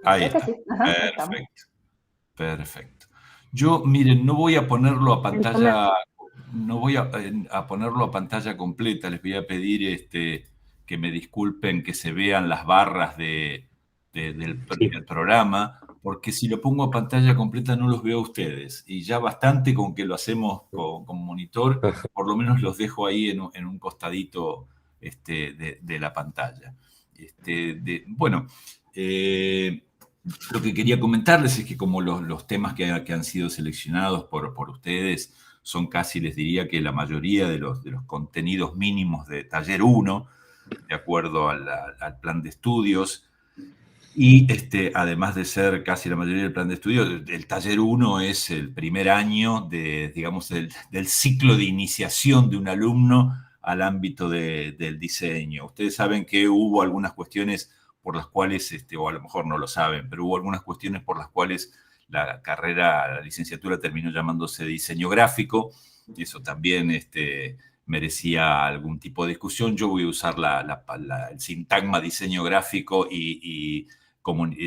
Ahí Creo que está. sí. Ajá, ahí estamos. Perfecto, perfecto. Yo, miren, no voy a ponerlo a Entonces, pantalla, no voy a ponerlo a pantalla completa. Les voy a pedir que me disculpen que se vean las barras del programa, porque si lo pongo a pantalla completa no los veo a ustedes. Y ya bastante con que lo hacemos con monitor, por lo menos los dejo ahí en un costadito de la pantalla. Bueno, lo que quería comentarles es que como los temas que han sido seleccionados por ustedes son casi, les diría que la mayoría de los contenidos mínimos de taller 1, de acuerdo al plan de estudios, y además de ser casi la mayoría del plan de estudios, el taller 1 es el primer año digamos, del ciclo de iniciación de un alumno al ámbito del diseño. Ustedes saben que hubo algunas cuestiones por las cuales, o a lo mejor no lo saben, pero hubo algunas cuestiones por las cuales la licenciatura terminó llamándose diseño gráfico, y eso también merecía algún tipo de discusión. Yo voy a usar el sintagma diseño gráfico y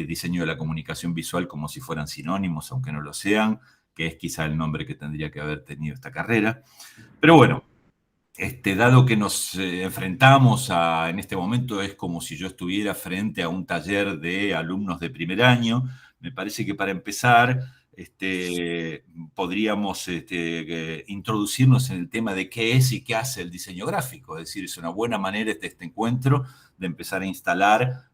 diseño de la comunicación visual como si fueran sinónimos, aunque no lo sean, que es quizá el nombre que tendría que haber tenido esta carrera. Pero bueno, dado que nos enfrentamos en este momento, es como si yo estuviera frente a un taller de alumnos de primer año. Me parece que para empezar podríamos introducirnos en el tema de qué es y qué hace el diseño gráfico. Es decir, es una buena manera este encuentro de empezar a instalar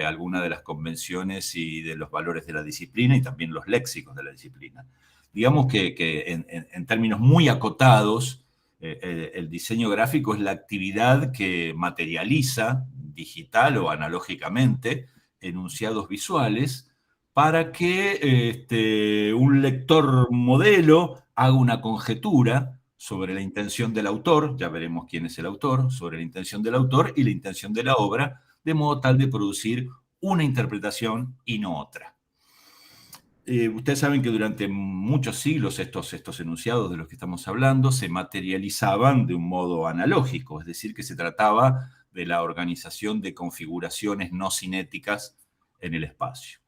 algunas de las convenciones y de los valores de la disciplina y también los léxicos de la disciplina. Digamos que en términos muy acotados, el diseño gráfico es la actividad que materializa digital o analógicamente enunciados visuales para que un lector modelo haga una conjetura sobre la intención del autor, ya veremos quién es el autor, sobre la intención del autor y la intención de la obra, de modo tal de producir una interpretación y no otra. Ustedes saben que durante muchos siglos estos enunciados de los que estamos hablando se materializaban de un modo analógico, es decir, que se trataba de la organización de configuraciones no cinéticas en el espacio.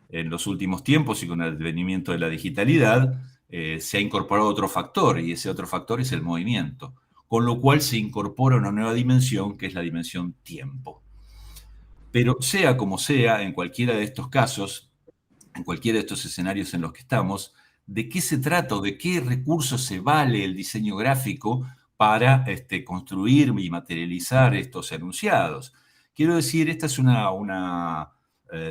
En los últimos tiempos y con el advenimiento de la digitalidad, se ha incorporado otro factor, y ese otro factor es el movimiento, con lo cual se incorpora una nueva dimensión, que es la dimensión tiempo. Pero sea como sea, en cualquiera de estos casos, en cualquiera de estos escenarios en los que estamos, ¿de qué se trata o de qué recursos se vale el diseño gráfico para construir y materializar estos enunciados? Quiero decir, esta es una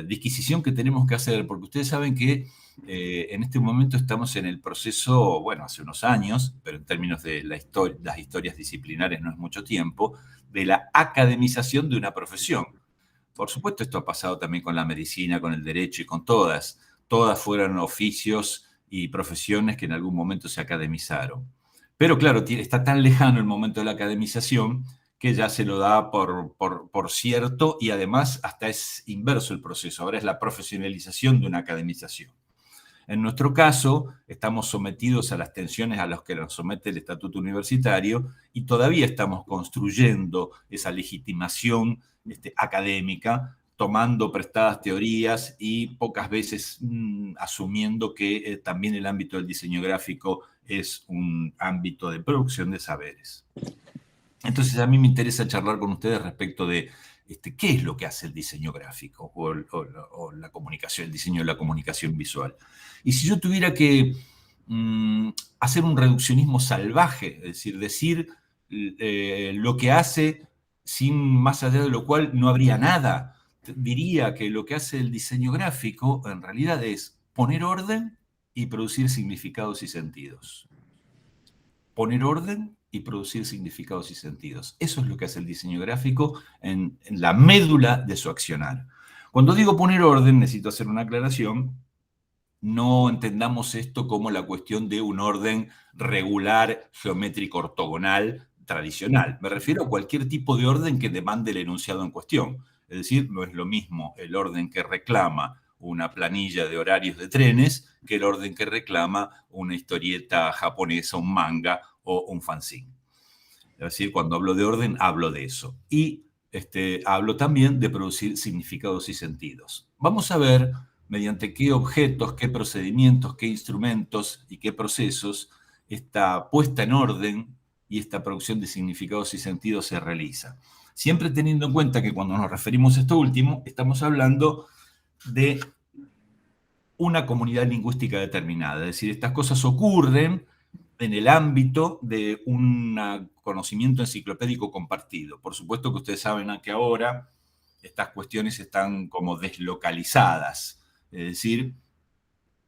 disquisición que tenemos que hacer, porque ustedes saben que en este momento estamos en el proceso, bueno, hace unos años, pero en términos de las historias disciplinares no es mucho tiempo, de la academización de una profesión. Por supuesto, esto ha pasado también con la medicina, con el derecho y con todas. Todas fueron oficios y profesiones que en algún momento se academizaron. Pero claro, está tan lejano el momento de la academización que ya se lo da por cierto, y además hasta es inverso el proceso. Ahora es la profesionalización de una academización. En nuestro caso, estamos sometidos a las tensiones a las que nos somete el estatuto universitario y todavía estamos construyendo esa legitimación académica, tomando prestadas teorías y pocas veces asumiendo que también el ámbito del diseño gráfico es un ámbito de producción de saberes. Entonces a mí me interesa charlar con ustedes respecto de qué es lo que hace el diseño gráfico o la comunicación, el diseño de la comunicación visual. Y si yo tuviera que hacer un reduccionismo salvaje, es decir lo que hace sin más allá de lo cual no habría nada, diría que lo que hace el diseño gráfico en realidad es poner orden y producir significados y sentidos. Poner orden y producir significados y sentidos. Eso es lo que hace el diseño gráfico en la médula de su accionar. Cuando digo poner orden, necesito hacer una aclaración. No entendamos esto como la cuestión de un orden regular, geométrico, ortogonal, tradicional. Me refiero a cualquier tipo de orden que demande el enunciado en cuestión. Es decir, no es lo mismo el orden que reclama una planilla de horarios de trenes que el orden que reclama una historieta japonesa, un manga o un fanzine. Es decir, cuando hablo de orden, hablo de eso. Y hablo también de producir significados y sentidos. Vamos a ver mediante qué objetos, qué procedimientos, qué instrumentos y qué procesos esta puesta en orden y esta producción de significados y sentidos se realiza. Siempre teniendo en cuenta que cuando nos referimos a esto último, estamos hablando de una comunidad lingüística determinada. Es decir, estas cosas ocurren en el ámbito de un conocimiento enciclopédico compartido. Por supuesto que ustedes saben que ahora estas cuestiones están como deslocalizadas. Es decir,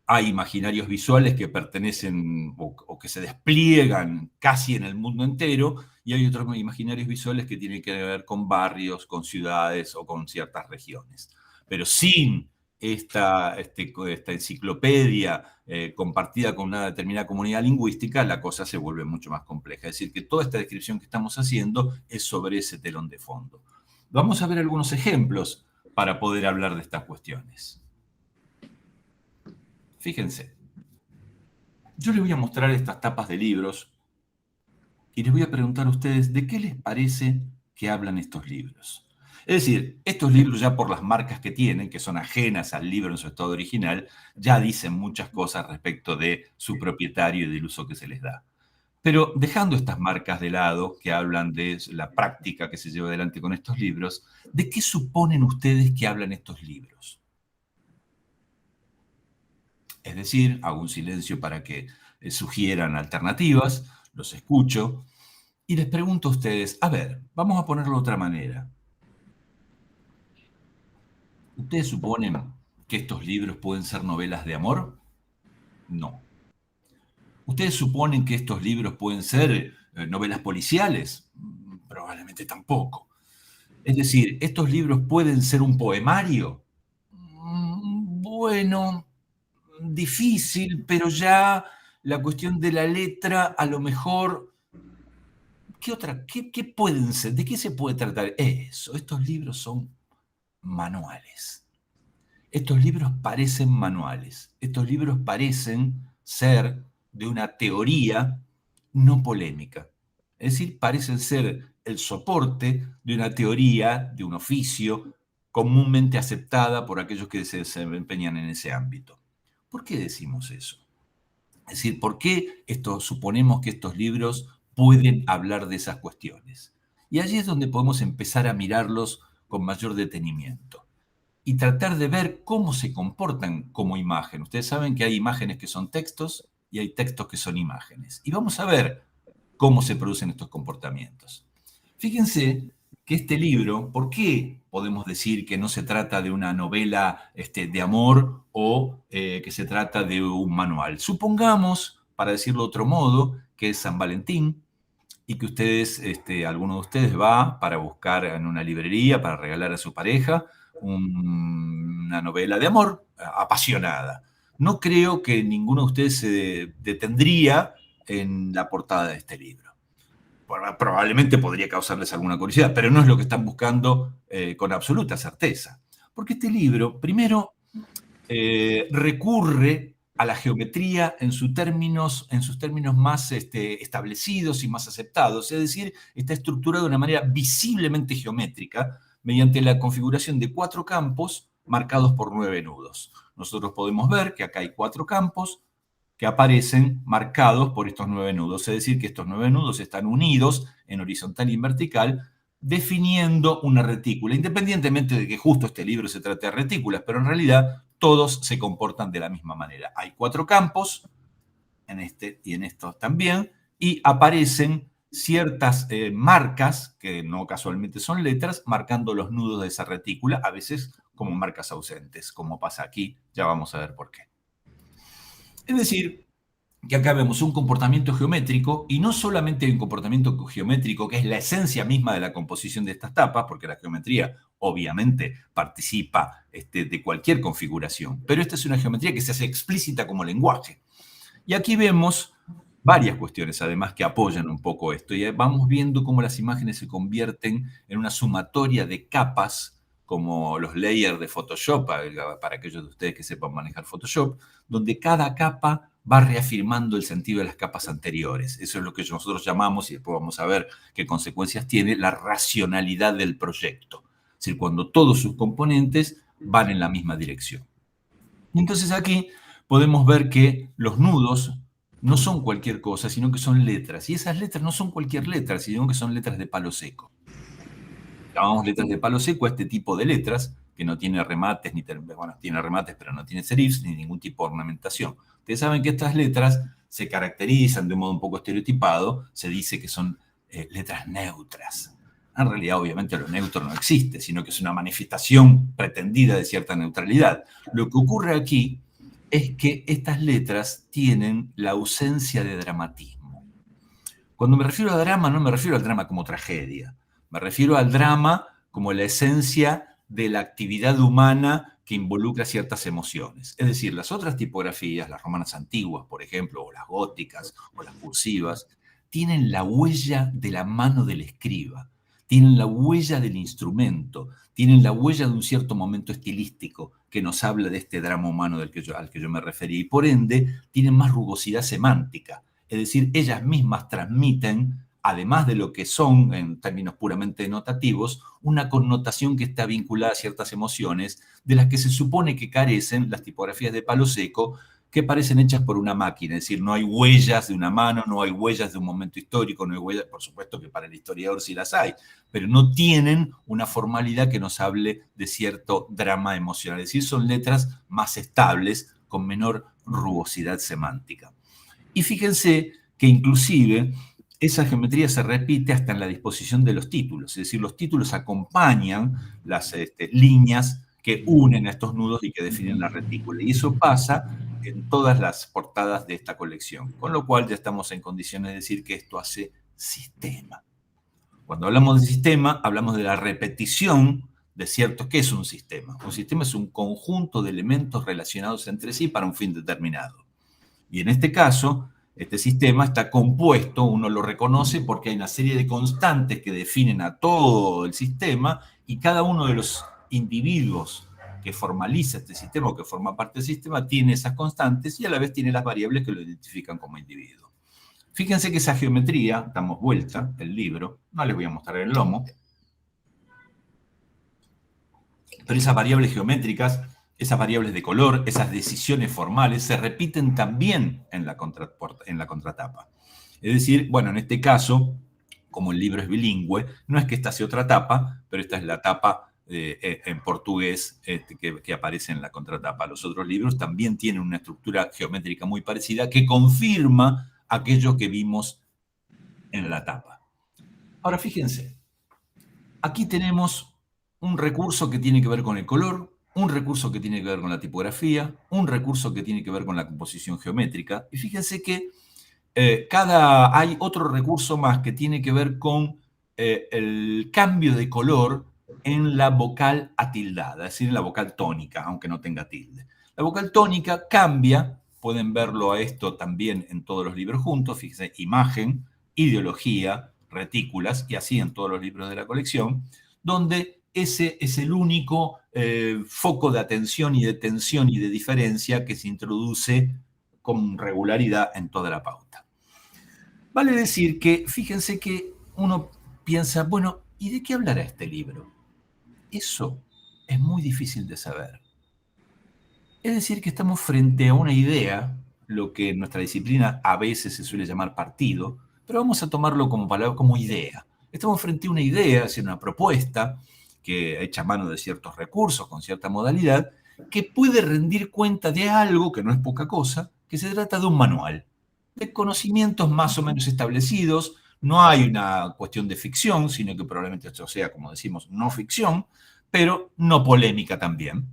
hay imaginarios visuales que pertenecen o que se despliegan casi en el mundo entero, y hay otros imaginarios visuales que tienen que ver con barrios, con ciudades o con ciertas regiones. Pero sin esta enciclopedia compartida con una determinada comunidad lingüística, la cosa se vuelve mucho más compleja. Es decir, que toda esta descripción que estamos haciendo es sobre ese telón de fondo. Vamos a ver algunos ejemplos para poder hablar de estas cuestiones. Fíjense, yo les voy a mostrar estas tapas de libros y les voy a preguntar a ustedes de qué les parece que hablan estos libros. Es decir, estos libros ya por las marcas que tienen, que son ajenas al libro en su estado original, ya dicen muchas cosas respecto de su propietario y del uso que se les da. Pero dejando estas marcas de lado, que hablan de la práctica que se lleva adelante con estos libros, ¿de qué suponen ustedes que hablan estos libros? Es decir, hago un silencio para que sugieran alternativas, los escucho y les pregunto a ustedes, a ver, vamos a ponerlo de otra manera. ¿Ustedes suponen que estos libros pueden ser novelas de amor? No. ¿Ustedes suponen que estos libros pueden ser novelas policiales? Probablemente tampoco. Es decir, ¿estos libros pueden ser un poemario? Bueno, difícil, pero ya la cuestión de la letra, a lo mejor, ¿qué pueden ser? ¿De qué se puede tratar? Eso, estos libros son manuales. Estos libros parecen manuales. Estos libros parecen ser de una teoría no polémica. Es decir, parecen ser el soporte de una teoría, de un oficio comúnmente aceptada por aquellos que se desempeñan en ese ámbito. ¿Por qué decimos eso? Es decir, ¿por qué suponemos que estos libros pueden hablar de esas cuestiones? Y allí es donde podemos empezar a mirarlos con mayor detenimiento y tratar de ver cómo se comportan como imagen. Ustedes saben que hay imágenes que son textos y hay textos que son imágenes. Y vamos a ver cómo se producen estos comportamientos. Fíjense que este libro, ¿por qué podemos decir que no se trata de una novela de amor o que se trata de un manual? Supongamos, para decirlo de otro modo, que es San Valentín y que ustedes, alguno de ustedes va para buscar en una librería, para regalar a su pareja, una novela de amor apasionada. No creo que ninguno de ustedes se detendría en la portada de este libro. Probablemente podría causarles alguna curiosidad, pero no es lo que están buscando con absoluta certeza. Porque este libro, primero, recurre a la geometría en sus términos más establecidos y más aceptados. Es decir, está estructurado de una manera visiblemente geométrica mediante la configuración de 4 campos marcados por 9 nudos. Nosotros podemos ver que acá hay 4 campos que aparecen marcados por estos 9 nudos. Es decir, que estos 9 nudos están unidos en horizontal y en vertical, definiendo una retícula, independientemente de que justo este libro se trate de retículas, pero en realidad todos se comportan de la misma manera. Hay 4 campos, en este y en estos también, y aparecen ciertas marcas, que no casualmente son letras, marcando los nudos de esa retícula, a veces como marcas ausentes, como pasa aquí, ya vamos a ver por qué. Es decir, que acá vemos un comportamiento geométrico, y no solamente hay un comportamiento geométrico que es la esencia misma de la composición de estas tapas, porque la geometría obviamente participa de cualquier configuración, pero esta es una geometría que se hace explícita como lenguaje. Y aquí vemos varias cuestiones además que apoyan un poco esto, y vamos viendo cómo las imágenes se convierten en una sumatoria de capas, como los layers de Photoshop, para aquellos de ustedes que sepan manejar Photoshop, donde cada capa va reafirmando el sentido de las capas anteriores. Eso es lo que nosotros llamamos, y después vamos a ver qué consecuencias tiene, la racionalidad del proyecto. Es decir, cuando todos sus componentes van en la misma dirección. Y entonces aquí podemos ver que los nudos no son cualquier cosa, sino que son letras. Y esas letras no son cualquier letra, sino que son letras de palo seco. Llamamos letras de palo seco a este tipo de letras, que no tiene remates, bueno, tiene remates, pero no tiene serifs, ni ningún tipo de ornamentación. Ustedes saben que estas letras se caracterizan de un modo un poco estereotipado, se dice que son letras neutras. En realidad, obviamente, lo neutro no existe, sino que es una manifestación pretendida de cierta neutralidad. Lo que ocurre aquí es que estas letras tienen la ausencia de dramatismo. Cuando me refiero a drama, no me refiero al drama como tragedia. Me refiero al drama como la esencia de la actividad humana que involucra ciertas emociones. Es decir, las otras tipografías, las romanas antiguas, por ejemplo, o las góticas, o las cursivas, tienen la huella de la mano del escriba, tienen la huella del instrumento, tienen la huella de un cierto momento estilístico que nos habla de este drama humano al que yo me referí, y por ende tienen más rugosidad semántica. Es decir, ellas mismas transmiten, además de lo que son en términos puramente notativos, una connotación que está vinculada a ciertas emociones de las que se supone que carecen las tipografías de palo seco, que parecen hechas por una máquina. Es decir, no hay huellas de una mano, no hay huellas de un momento histórico, no hay huellas, por supuesto que para el historiador sí las hay, pero no tienen una formalidad que nos hable de cierto drama emocional. Es decir, son letras más estables, con menor rugosidad semántica. Y fíjense que inclusive esa geometría se repite hasta en la disposición de los títulos, es decir, los títulos acompañan las líneas que unen a estos nudos y que definen la retícula. Y eso pasa en todas las portadas de esta colección, con lo cual ya estamos en condiciones de decir que esto hace sistema. Cuando hablamos de sistema, hablamos de la repetición de cierto. ¿Qué es un sistema? Un sistema es un conjunto de elementos relacionados entre sí para un fin determinado. Y en este caso, este sistema está compuesto, uno lo reconoce porque hay una serie de constantes que definen a todo el sistema, y cada uno de los individuos que formaliza este sistema o que forma parte del sistema tiene esas constantes y a la vez tiene las variables que lo identifican como individuo. Fíjense que esa geometría, damos vuelta el libro, no les voy a mostrar el lomo, pero esas variables geométricas, esas variables de color, esas decisiones formales, se repiten también en la contratapa. Es decir, bueno, en este caso, como el libro es bilingüe, no es que esta sea otra tapa, pero esta es la tapa en portugués que aparece en la contratapa. Los otros libros también tienen una estructura geométrica muy parecida que confirma aquello que vimos en la tapa. Ahora, fíjense, aquí tenemos un recurso que tiene que ver con el color, un recurso que tiene que ver con la tipografía, un recurso que tiene que ver con la composición geométrica. Y fíjense que hay otro recurso más que tiene que ver con el cambio de color en la vocal atildada, es decir, en la vocal tónica, aunque no tenga tilde. La vocal tónica cambia, pueden verlo a esto también en todos los libros juntos, fíjense, imagen, ideología, retículas, y así en todos los libros de la colección, donde ese es el único foco de atención y de tensión y de diferencia que se introduce con regularidad en toda la pauta. Vale decir que, fíjense que uno piensa, bueno, ¿y de qué hablará este libro? Eso es muy difícil de saber. Es decir, que estamos frente a una idea, lo que en nuestra disciplina a veces se suele llamar partido, pero vamos a tomarlo como palabra, como idea. Estamos frente a una idea, es decir, una propuesta que echa mano de ciertos recursos, con cierta modalidad, que puede rendir cuenta de algo, que no es poca cosa, que se trata de un manual, de conocimientos más o menos establecidos. No hay una cuestión de ficción, sino que probablemente esto sea, como decimos, no ficción, pero no polémica también.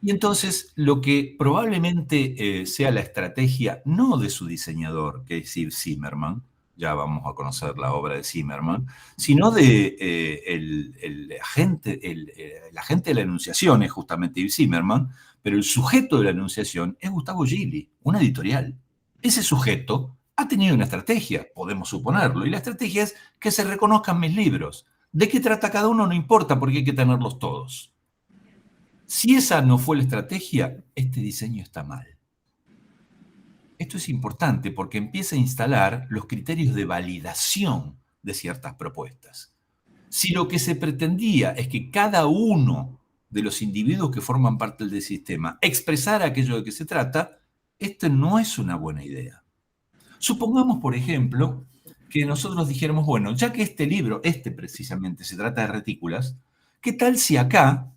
Y entonces lo que probablemente sea la estrategia, no de su diseñador, que es Yves Zimmermann, ya vamos a conocer la obra de Zimmermann, sino de el agente de la enunciación es justamente Yves Zimmermann, pero el sujeto de la enunciación es Gustavo Gili, una editorial. Ese sujeto ha tenido una estrategia, podemos suponerlo, y la estrategia es que se reconozcan mis libros. ¿De qué trata cada uno? No importa, porque hay que tenerlos todos. Si esa no fue la estrategia, este diseño está mal. Esto es importante porque empieza a instalar los criterios de validación de ciertas propuestas. Si lo que se pretendía es que cada uno de los individuos que forman parte del sistema expresara aquello de que se trata, esto no es una buena idea. Supongamos, por ejemplo, que nosotros dijéramos, bueno, ya que este libro, este precisamente, se trata de retículas, ¿qué tal si acá,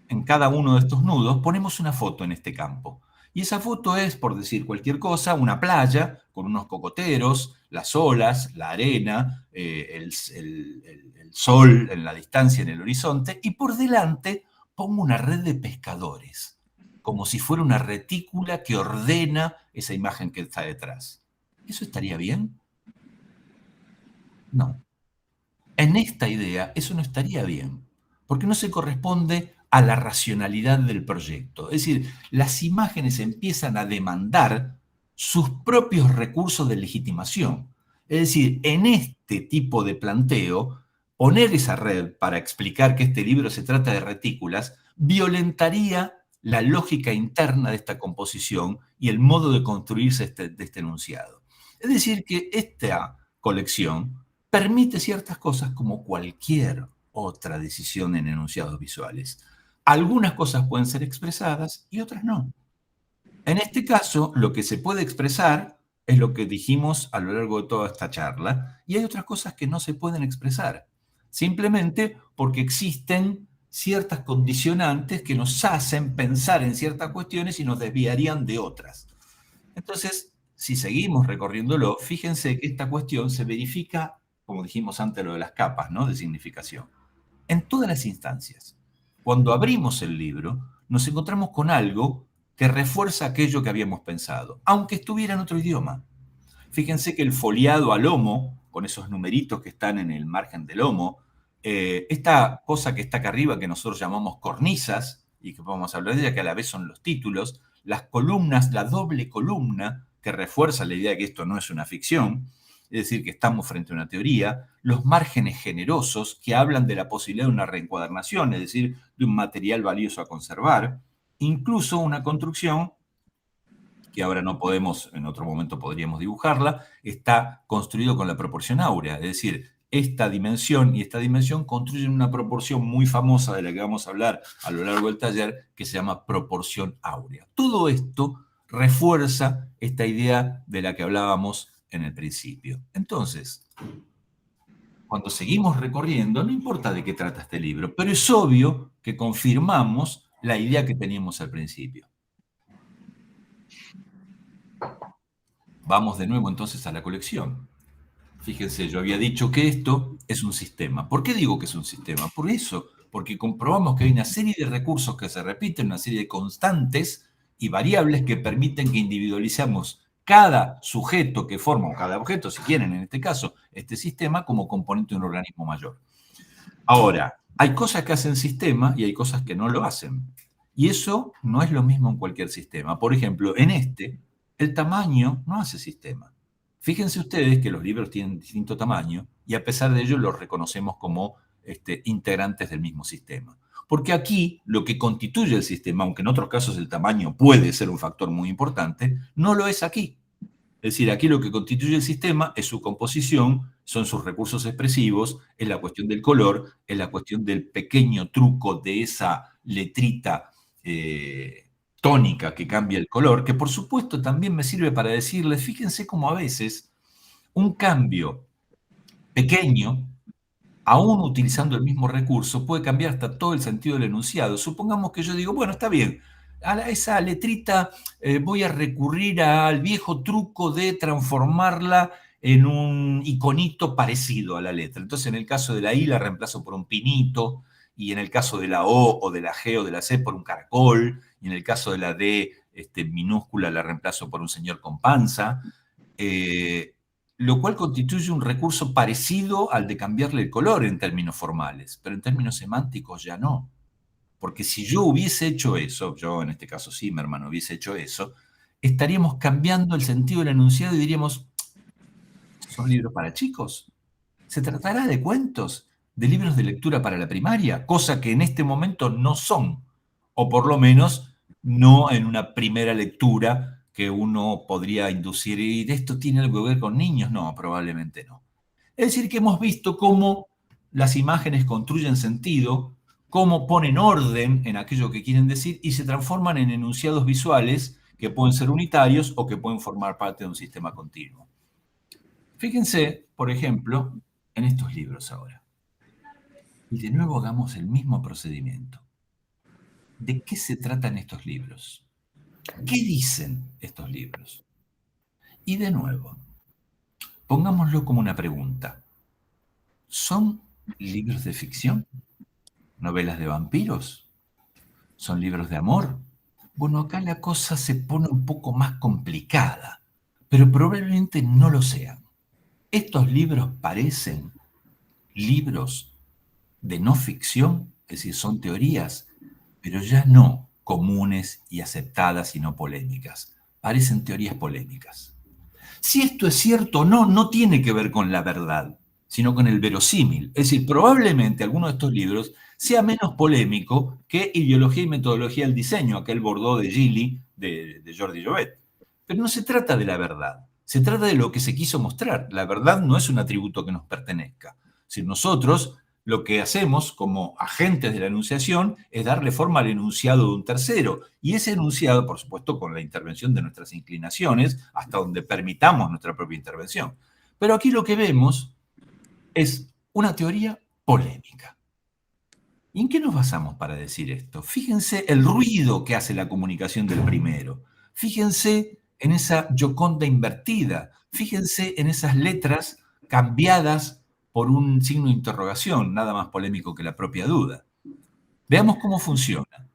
en cada uno de estos nudos, ponemos una foto en este campo? Y esa foto es, por decir cualquier cosa, una playa con unos cocoteros, las olas, la arena, el sol en la distancia, en el horizonte, y por delante pongo una red de pescadores, como si fuera una retícula que ordena esa imagen que está detrás. ¿Eso estaría bien? No. En esta idea eso no estaría bien, porque no se corresponde a la racionalidad del proyecto. Es decir, las imágenes empiezan a demandar sus propios recursos de legitimación. Es decir, en este tipo de planteo, poner esa red para explicar que este libro se trata de retículas violentaría la lógica interna de esta composición y el modo de construirse de este enunciado. Es decir, que esta colección permite ciertas cosas como cualquier otra decisión en enunciados visuales. Algunas cosas pueden ser expresadas y otras no. En este caso, lo que se puede expresar es lo que dijimos a lo largo de toda esta charla, y hay otras cosas que no se pueden expresar, simplemente porque existen ciertas condicionantes que nos hacen pensar en ciertas cuestiones y nos desviarían de otras. Entonces, si seguimos recorriéndolo, fíjense que esta cuestión se verifica, como dijimos antes, lo de las capas, ¿no?, de significación, en todas las instancias. Cuando abrimos el libro, nos encontramos con algo que refuerza aquello que habíamos pensado, aunque estuviera en otro idioma. Fíjense que el foliado a lomo, con esos numeritos que están en el margen del lomo, esta cosa que está acá arriba, que nosotros llamamos cornisas, y que podemos hablar de ella, que a la vez son los títulos, las columnas, la doble columna, que refuerza la idea de que esto no es una ficción, es decir, que estamos frente a una teoría, los márgenes generosos, que hablan de la posibilidad de una reencuadernación, es decir, de un material valioso a conservar, incluso una construcción que ahora no podemos, en otro momento podríamos dibujarla, está construido con la proporción áurea, es decir, esta dimensión y esta dimensión construyen una proporción muy famosa de la que vamos a hablar a lo largo del taller, que se llama proporción áurea. Todo esto refuerza esta idea de la que hablábamos en el principio. Entonces, cuando seguimos recorriendo, no importa de qué trata este libro, pero es obvio que confirmamos la idea que teníamos al principio. Vamos de nuevo entonces a la colección. Fíjense, yo había dicho que esto es un sistema. ¿Por qué digo que es un sistema? Por eso, porque comprobamos que hay una serie de recursos que se repiten, una serie de constantes y variables que permiten que individualicemos cada sujeto que forma, o cada objeto, si quieren, en este caso, este sistema, como componente de un organismo mayor. Ahora, hay cosas que hacen sistema y hay cosas que no lo hacen. Y eso no es lo mismo en cualquier sistema. Por ejemplo, en este, el tamaño no hace sistema. Fíjense ustedes que los libros tienen distinto tamaño y a pesar de ello los reconocemos como integrantes del mismo sistema. Porque aquí lo que constituye el sistema, aunque en otros casos el tamaño puede ser un factor muy importante, no lo es aquí. Es decir, aquí lo que constituye el sistema es su composición, son sus recursos expresivos, es la cuestión del color, es la cuestión del pequeño truco de esa letrita tónica que cambia el color, que por supuesto también me sirve para decirles, fíjense cómo a veces un cambio pequeño, aún utilizando el mismo recurso, puede cambiar hasta todo el sentido del enunciado. Supongamos que yo digo, bueno, está bien, a esa letrita voy a recurrir al viejo truco de transformarla en un iconito parecido a la letra. Entonces, en el caso de la I la reemplazo por un pinito, y en el caso de la O o de la G o de la C por un caracol, y en el caso de la D minúscula la reemplazo por un señor con panza. Lo cual constituye un recurso parecido al de cambiarle el color en términos formales, pero en términos semánticos ya no. Porque si yo hubiese hecho eso, yo en este caso Zimmerman hubiese hecho eso, estaríamos cambiando el sentido del enunciado y diríamos, ¿son libros para chicos? ¿Se tratará de cuentos? ¿De libros de lectura para la primaria? Cosa que en este momento no son, o por lo menos no en una primera lectura que uno podría inducir, ¿y esto tiene algo que ver con niños? No, probablemente no. Es decir, que hemos visto cómo las imágenes construyen sentido, cómo ponen orden en aquello que quieren decir y se transforman en enunciados visuales que pueden ser unitarios o que pueden formar parte de un sistema continuo. Fíjense, por ejemplo, en estos libros ahora. Y de nuevo hagamos el mismo procedimiento. ¿De qué se tratan estos libros? ¿Qué dicen estos libros? Y de nuevo, pongámoslo como una pregunta. ¿Son libros de ficción? ¿Novelas de vampiros? ¿Son libros de amor? Bueno, acá la cosa se pone un poco más complicada, pero probablemente no lo sean. Estos libros parecen libros de no ficción, es decir, son teorías, pero ya no comunes y aceptadas y no polémicas. Parecen teorías polémicas. Si esto es cierto o no, no tiene que ver con la verdad, sino con el verosímil. Es decir, probablemente alguno de estos libros sea menos polémico que Ideología y Metodología del Diseño, aquel Bordeaux de Gilly de Jordi Llobet. Pero no se trata de la verdad, se trata de lo que se quiso mostrar. La verdad no es un atributo que nos pertenezca. Si nosotros lo que hacemos como agentes de la enunciación es darle forma al enunciado de un tercero. Y ese enunciado, por supuesto, con la intervención de nuestras inclinaciones, hasta donde permitamos nuestra propia intervención. Pero aquí lo que vemos es una teoría polémica. ¿Y en qué nos basamos para decir esto? Fíjense el ruido que hace la comunicación del primero. Fíjense en esa Gioconda invertida. Fíjense en esas letras cambiadas por un signo de interrogación, nada más polémico que la propia duda. Veamos cómo funciona.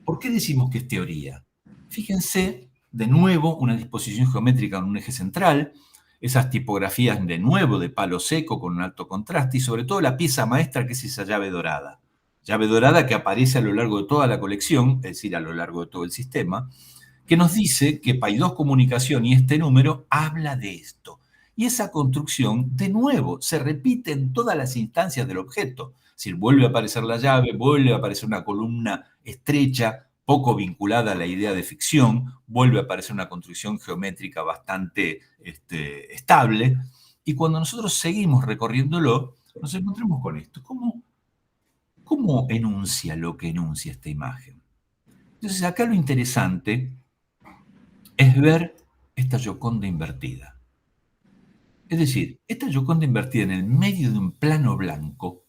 ¿Por qué decimos que es teoría? Fíjense, de nuevo, una disposición geométrica en un eje central, esas tipografías de nuevo de palo seco con un alto contraste y sobre todo la pieza maestra que es esa llave dorada. Llave dorada que aparece a lo largo de toda la colección, es decir, a lo largo de todo el sistema, que nos dice que Paidós Comunicación y este número habla de esto. Y esa construcción, de nuevo, se repite en todas las instancias del objeto. Es decir, vuelve a aparecer la llave, vuelve a aparecer una columna estrecha, poco vinculada a la idea de ficción, vuelve a aparecer una construcción geométrica bastante estable. Y cuando nosotros seguimos recorriéndolo, nos encontramos con esto. ¿Cómo enuncia lo que enuncia esta imagen? Entonces, acá lo interesante es ver esta Gioconda invertida. Es decir, esta Gioconda invertida en el medio de un plano blanco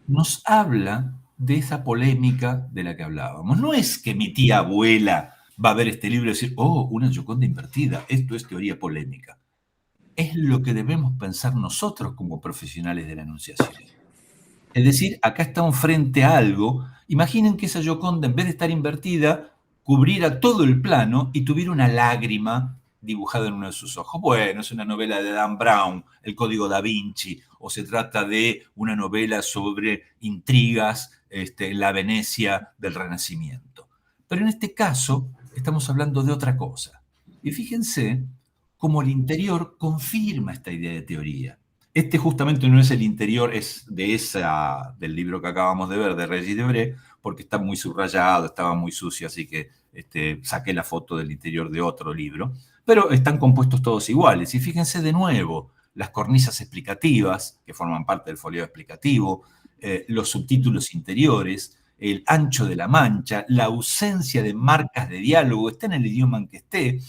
nos habla de esa polémica de la que hablábamos. No es que mi tía abuela va a ver este libro y decir, oh, una Gioconda invertida, esto es teoría polémica. Es lo que debemos pensar nosotros como profesionales de la enunciación. Es decir, acá estamos frente a algo. Imaginen que esa Gioconda, en vez de estar invertida, cubriera todo el plano y tuviera una lágrima dibujada en uno de sus ojos. Bueno, es una novela de Dan Brown, El Código da Vinci, o se trata de una novela sobre intrigas en la Venecia del Renacimiento. Pero en este caso estamos hablando de otra cosa. Y fíjense cómo el interior confirma esta idea de teoría. Este justamente no es el interior, es del libro que acabamos de ver, de Regis Debray, porque está muy subrayado, estaba muy sucio, así que saqué la foto del interior de otro libro. Pero están compuestos todos iguales. Y fíjense de nuevo, las cornisas explicativas, que forman parte del folio explicativo, los subtítulos interiores, el ancho de la mancha, la ausencia de marcas de diálogo, está en el idioma en que esté,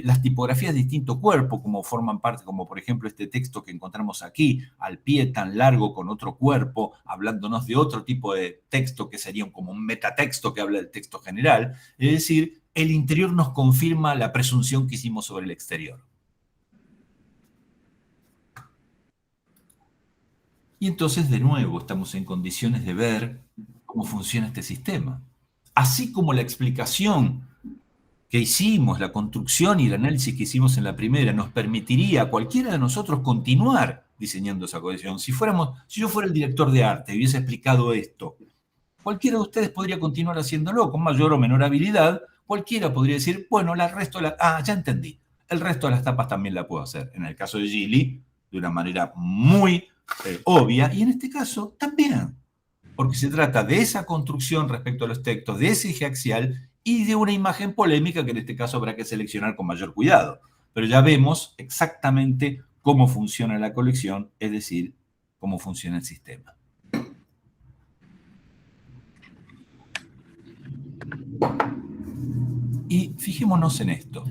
las tipografías de distinto cuerpo, como forman parte, como por ejemplo este texto que encontramos aquí, al pie tan largo con otro cuerpo, hablándonos de otro tipo de texto que sería como un metatexto que habla del texto general. Es decir, el interior nos confirma la presunción que hicimos sobre el exterior. Y entonces, de nuevo, estamos en condiciones de ver cómo funciona este sistema. Así como la explicación que hicimos, la construcción y el análisis que hicimos en la primera, nos permitiría a cualquiera de nosotros continuar diseñando esa colección. Si yo fuera el director de arte y hubiese explicado esto, cualquiera de ustedes podría continuar haciéndolo con mayor o menor habilidad. Cualquiera podría decir, bueno, ya entendí. El resto de las tapas también la puedo hacer. En el caso de Gilly, de una manera muy obvia, y en este caso también, porque se trata de esa construcción respecto a los textos, de ese eje axial, y de una imagen polémica que en este caso habrá que seleccionar con mayor cuidado. Pero ya vemos exactamente cómo funciona la colección, es decir, cómo funciona el sistema. Y fijémonos en esto.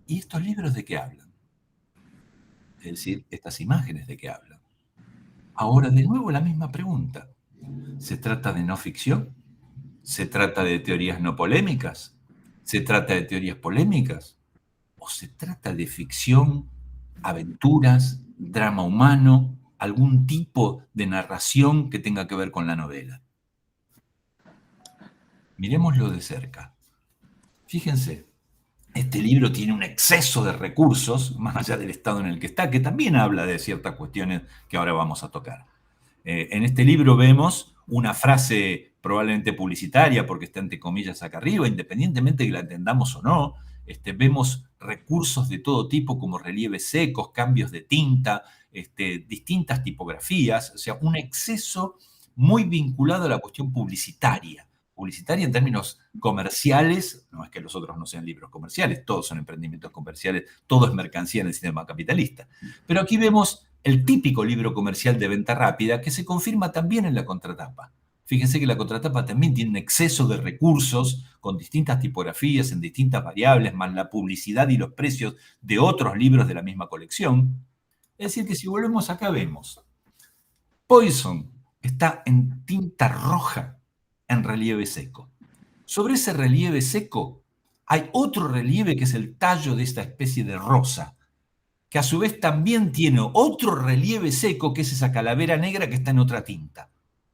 ¿Y estos libros de qué hablan? Es decir, estas imágenes de qué hablan. Ahora, de nuevo, la misma pregunta. ¿Se trata de no ficción? ¿Se trata de teorías no polémicas? ¿Se trata de teorías polémicas? ¿O se trata de ficción, aventuras, drama humano, algún tipo de narración que tenga que ver con la novela? Miremoslo de cerca. Fíjense, este libro tiene un exceso de recursos, más allá del estado en el que está, que también habla de ciertas cuestiones que ahora vamos a tocar. En este libro vemos una frase probablemente publicitaria, porque está entre comillas acá arriba, independientemente de que la entendamos o no. Vemos recursos de todo tipo, como relieves secos, cambios de tinta, distintas tipografías, o sea, un exceso muy vinculado a la cuestión publicitaria. Publicitaria en términos comerciales, no es que los otros no sean libros comerciales, todos son emprendimientos comerciales, todo es mercancía en el sistema capitalista. Pero aquí vemos el típico libro comercial de venta rápida que se confirma también en la contratapa. Fíjense que la contratapa también tiene un exceso de recursos con distintas tipografías en distintas variables, más la publicidad y los precios de otros libros de la misma colección. Es decir, que si volvemos acá vemos, Poison está en tinta roja en relieve seco. Sobre ese relieve seco hay otro relieve que es el tallo de esta especie de rosa, que a su vez también tiene otro relieve seco, que es esa calavera negra que está en otra tinta.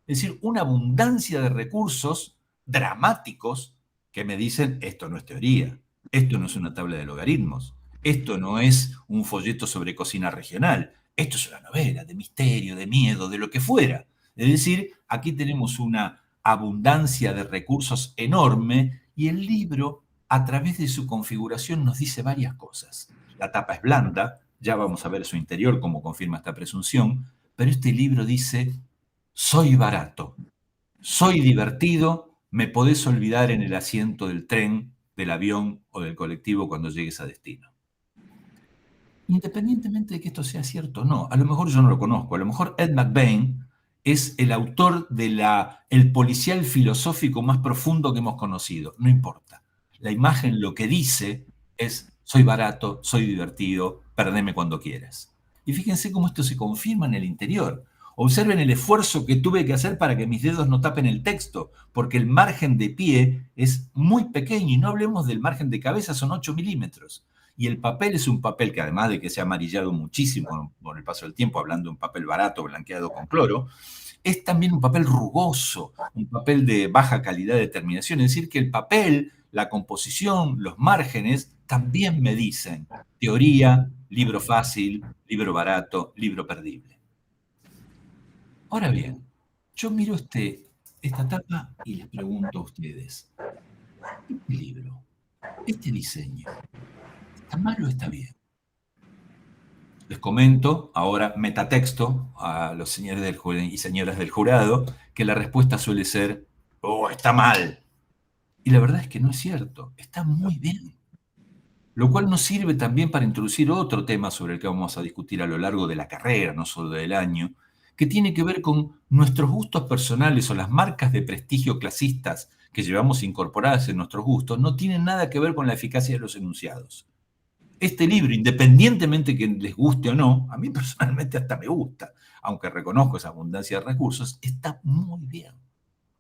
Es decir, una abundancia de recursos dramáticos que me dicen, esto no es teoría, esto no es una tabla de logaritmos, esto no es un folleto sobre cocina regional, esto es una novela de misterio, de miedo, de lo que fuera. Es decir, aquí tenemos una abundancia de recursos enorme y el libro, a través de su configuración, nos dice varias cosas. La tapa es blanda, ya vamos a ver su interior como confirma esta presunción, pero este libro dice, soy barato, soy divertido, me podés olvidar en el asiento del tren, del avión o del colectivo cuando llegues a destino. Independientemente de que esto sea cierto o no, a lo mejor yo no lo conozco, a lo mejor Ed McBain es el autor de el policial filosófico más profundo que hemos conocido, no importa. La imagen lo que dice es, soy barato, soy divertido, perdeme cuando quieras. Y fíjense cómo esto se confirma en el interior. Observen el esfuerzo que tuve que hacer para que mis dedos no tapen el texto, porque el margen de pie es muy pequeño, y no hablemos del margen de cabeza, son 8 milímetros. Y el papel es un papel que, además de que se ha amarillado muchísimo con el paso del tiempo, hablando de un papel barato blanqueado con cloro, es también un papel rugoso, un papel de baja calidad de terminación. Es decir, que el papel, la composición, los márgenes, también me dicen teoría, libro fácil, libro barato, libro perdible. Ahora bien, yo miro esta tapa y les pregunto a ustedes, ¿este libro, este diseño, está mal o está bien? Les comento ahora metatexto a los señores y señoras del jurado que la respuesta suele ser, oh, está mal. Y la verdad es que no es cierto, está muy bien. Lo cual nos sirve también para introducir otro tema sobre el que vamos a discutir a lo largo de la carrera, no solo del año, que tiene que ver con nuestros gustos personales o las marcas de prestigio clasistas que llevamos incorporadas en nuestros gustos, no tienen nada que ver con la eficacia de los enunciados. Este libro, independientemente que les guste o no, a mí personalmente hasta me gusta, aunque reconozco esa abundancia de recursos, está muy bien,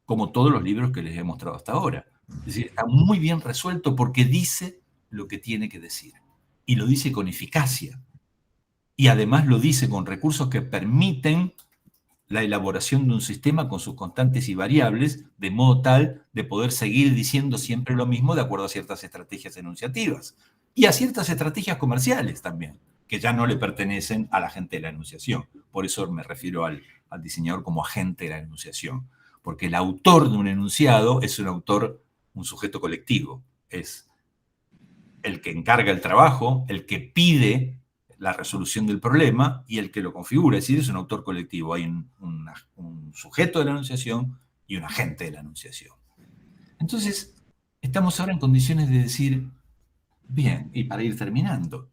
como todos los libros que les he mostrado hasta ahora. Es decir, está muy bien resuelto porque dice lo que tiene que decir, y lo dice con eficacia, y además lo dice con recursos que permiten la elaboración de un sistema con sus constantes y variables, de modo tal de poder seguir diciendo siempre lo mismo de acuerdo a ciertas estrategias enunciativas y a ciertas estrategias comerciales también, que ya no le pertenecen a la gente de la enunciación. Por eso me refiero al diseñador como agente de la enunciación, porque el autor de un enunciado es un autor, un sujeto colectivo, es el que encarga el trabajo, el que pide la resolución del problema y el que lo configura, es decir, es un autor colectivo. Hay un sujeto de la enunciación y un agente de la enunciación. Entonces, estamos ahora en condiciones de decir, bien, y para ir terminando,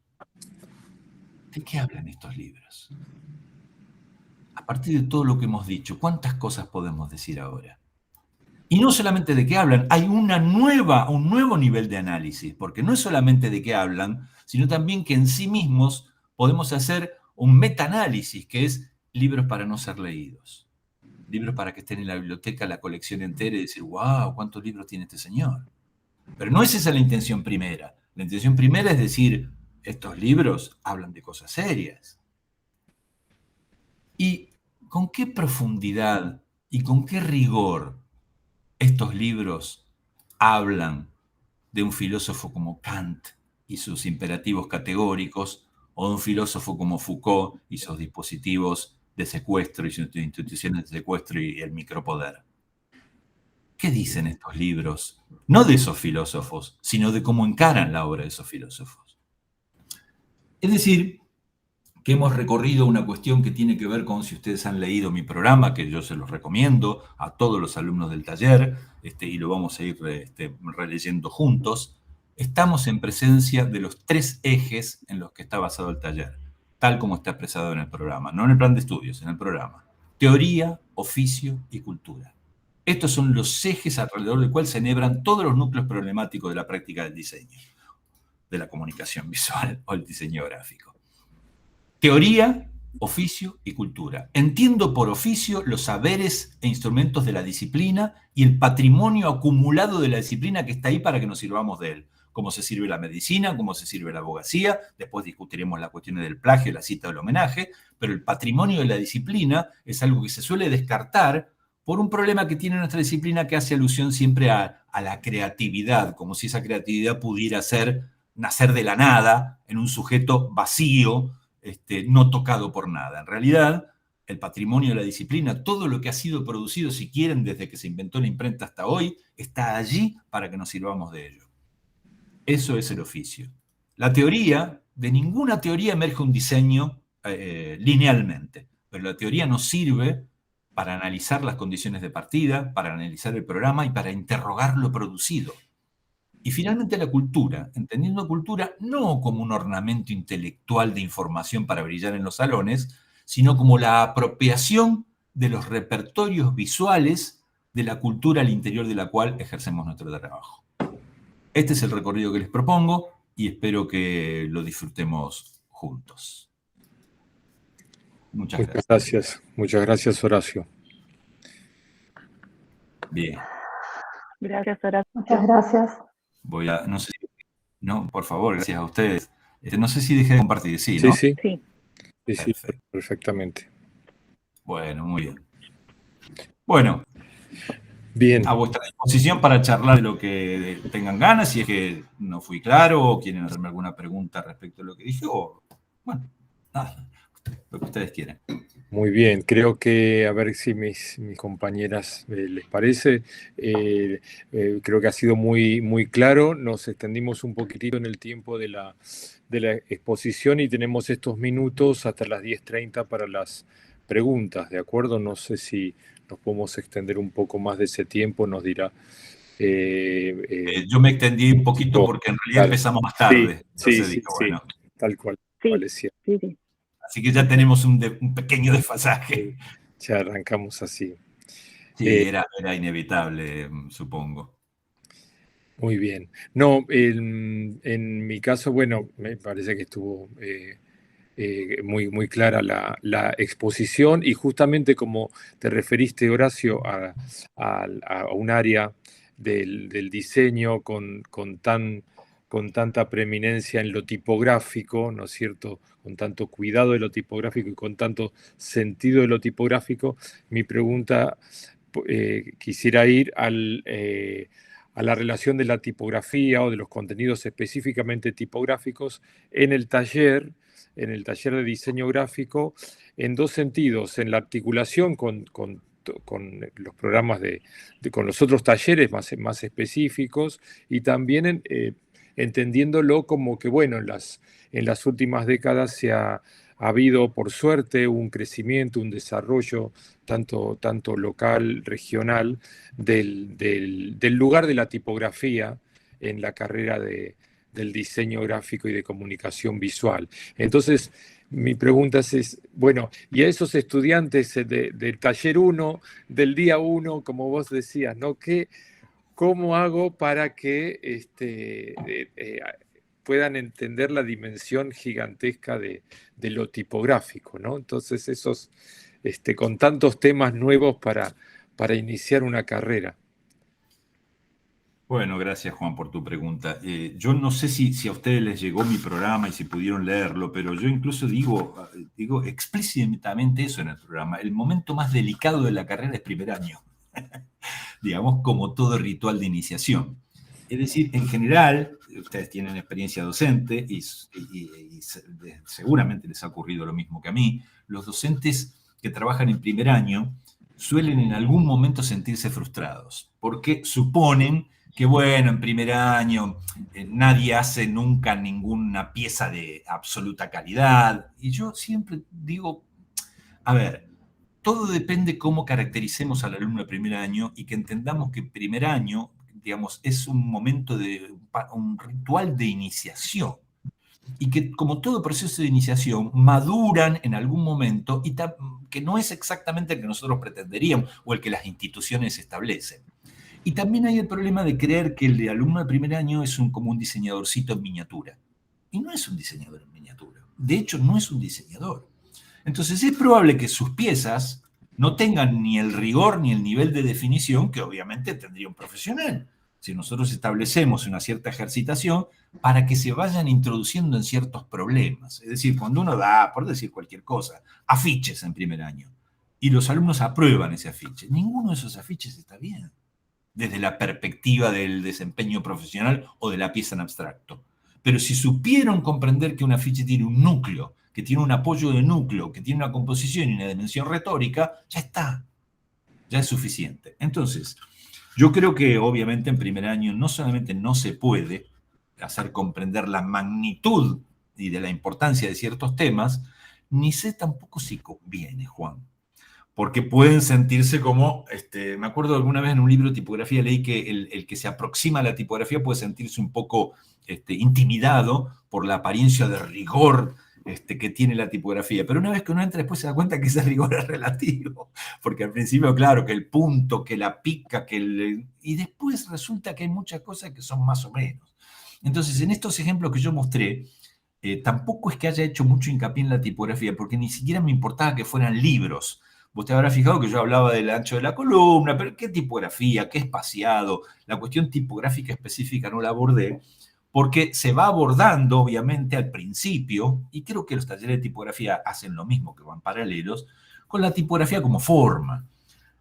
¿de qué hablan estos libros? A partir de todo lo que hemos dicho, ¿cuántas cosas podemos decir ahora? Y no solamente de qué hablan, hay un nuevo nivel de análisis, porque no es solamente de qué hablan, sino también que en sí mismos podemos hacer un metaanálisis, que es libros para no ser leídos. Libros para que estén en la biblioteca, la colección entera y decir, wow, ¿cuántos libros tiene este señor? Pero no es esa la intención primera. La intención primera es decir, estos libros hablan de cosas serias. ¿Y con qué profundidad y con qué rigor estos libros hablan de un filósofo como Kant y sus imperativos categóricos, o de un filósofo como Foucault y sus dispositivos de secuestro y sus instituciones de secuestro y el micropoder? ¿Qué dicen estos libros? No de esos filósofos, sino de cómo encaran la obra de esos filósofos. Es decir, que hemos recorrido una cuestión que tiene que ver con, si ustedes han leído mi programa, que yo se los recomiendo a todos los alumnos del taller, y lo vamos a ir releyendo juntos. Estamos en presencia de los 3 ejes en los que está basado el taller, tal como está expresado en el programa, no en el plan de estudios, en el programa. Teoría, oficio y cultura. Estos son los ejes alrededor del cual se enhebran todos los núcleos problemáticos de la práctica del diseño, de la comunicación visual o el diseño gráfico. Teoría, oficio y cultura. Entiendo por oficio los saberes e instrumentos de la disciplina y el patrimonio acumulado de la disciplina que está ahí para que nos sirvamos de él. Cómo se sirve la medicina, cómo se sirve la abogacía, después discutiremos las cuestiones del plagio, la cita del homenaje, pero el patrimonio de la disciplina es algo que se suele descartar por un problema que tiene nuestra disciplina, que hace alusión siempre a la creatividad, como si esa creatividad pudiera nacer de la nada, en un sujeto vacío, no tocado por nada. En realidad, el patrimonio de la disciplina, todo lo que ha sido producido, si quieren, desde que se inventó la imprenta hasta hoy, está allí para que nos sirvamos de ello. Eso es el oficio. La teoría, de ninguna teoría emerge un diseño linealmente, pero la teoría nos sirve para analizar las condiciones de partida, para analizar el programa y para interrogar lo producido. Y finalmente la cultura, entendiendo cultura no como un ornamento intelectual de información para brillar en los salones, sino como la apropiación de los repertorios visuales de la cultura al interior de la cual ejercemos nuestro trabajo. Este es el recorrido que les propongo y espero que lo disfrutemos juntos. Muchas gracias. Muchas gracias, Horacio. Bien. Gracias, Horacio. Muchas gracias. No, por favor, gracias a ustedes. No sé si dejé de compartir, ¿sí, no? Sí. Perfecto. Perfectamente. Bueno, muy bien. Bueno, bien. A vuestra disposición para charlar de lo que tengan ganas, si es que no fui claro o quieren hacerme alguna pregunta respecto a lo que dije, o bueno, nada, lo que ustedes quieran. Muy bien, creo que, a ver si mis compañeras les parece, creo que ha sido muy claro, nos extendimos un poquitito en el tiempo de la exposición y tenemos estos minutos hasta las 10:30 para las preguntas, ¿de acuerdo? No sé si nos podemos extender un poco más de ese tiempo, nos dirá. Yo me extendí un poquito porque en realidad empezamos más tarde. Sí, bueno, tal cual. Sí. Así que ya tenemos un pequeño desfasaje. Ya arrancamos así. Sí, era inevitable, supongo. Muy bien. No, en mi caso, bueno, me parece que estuvo muy clara la exposición y justamente como te referiste, Horacio, a un área del diseño con tanta preeminencia en lo tipográfico, ¿no es cierto?, con tanto cuidado de lo tipográfico y con tanto sentido de lo tipográfico, mi pregunta quisiera ir a la relación de la tipografía o de los contenidos específicamente tipográficos en el taller de diseño gráfico, en dos sentidos: en la articulación con los programas con los otros talleres más específicos, y también entendiéndolo como que, bueno, en las últimas décadas se ha ha habido, por suerte, un crecimiento, un desarrollo tanto local, regional, del lugar de la tipografía en la carrera del diseño gráfico y de comunicación visual. Entonces, mi pregunta es, bueno, y a esos estudiantes del taller 1, del día 1, como vos decías, ¿no? ¿Cómo hago para que puedan entender la dimensión gigantesca de lo tipográfico, ¿no? Entonces, con tantos temas nuevos para iniciar una carrera. Bueno, gracias Juan por tu pregunta. Yo no sé si a ustedes les llegó mi programa y si pudieron leerlo, pero yo incluso digo explícitamente eso en el programa. El momento más delicado de la carrera es primer año, digamos, como todo ritual de iniciación. Es decir, en general, ustedes tienen experiencia docente y seguramente les ha ocurrido lo mismo que a mí. Los docentes que trabajan en primer año suelen en algún momento sentirse frustrados, porque suponen que, bueno, en primer año nadie hace nunca ninguna pieza de absoluta calidad. Y yo siempre digo, a ver, todo depende cómo caractericemos al alumno de primer año y que entendamos que primer año, digamos, es un momento de un ritual de iniciación y que como todo proceso de iniciación maduran en algún momento y que no es exactamente el que nosotros pretenderíamos o el que las instituciones establecen. Y también hay el problema de creer que el de alumno de primer año es como un diseñadorcito en miniatura. Y no es un diseñador en miniatura. De hecho, no es un diseñador. Entonces es probable que sus piezas no tengan ni el rigor ni el nivel de definición que obviamente tendría un profesional. Si nosotros establecemos una cierta ejercitación para que se vayan introduciendo en ciertos problemas. Es decir, cuando uno da, por decir cualquier cosa, afiches en primer año y los alumnos aprueban ese afiche, ninguno de esos afiches está bien desde la perspectiva del desempeño profesional o de la pieza en abstracto. Pero si supieron comprender que un afiche tiene un núcleo, que tiene un apoyo de núcleo, que tiene una composición y una dimensión retórica, ya está, ya es suficiente. Entonces, yo creo que obviamente en primer año no solamente no se puede hacer comprender la magnitud y de la importancia de ciertos temas, ni sé tampoco si conviene, Juan, porque pueden sentirse como, me acuerdo alguna vez en un libro de tipografía leí que el que se aproxima a la tipografía puede sentirse un poco intimidado por la apariencia de rigor que tiene la tipografía, pero una vez que uno entra después se da cuenta que ese rigor es relativo, porque al principio, claro, que el punto, que la pica, y después resulta que hay muchas cosas que son más o menos. Entonces, en estos ejemplos que yo mostré, tampoco es que haya hecho mucho hincapié en la tipografía, porque ni siquiera me importaba que fueran libros. Vos te habrás fijado que yo hablaba del ancho de la columna, pero ¿qué tipografía? ¿Qué espaciado? La cuestión tipográfica específica no la abordé, porque se va abordando, obviamente, al principio, y creo que los talleres de tipografía hacen lo mismo, que van paralelos, con la tipografía como forma,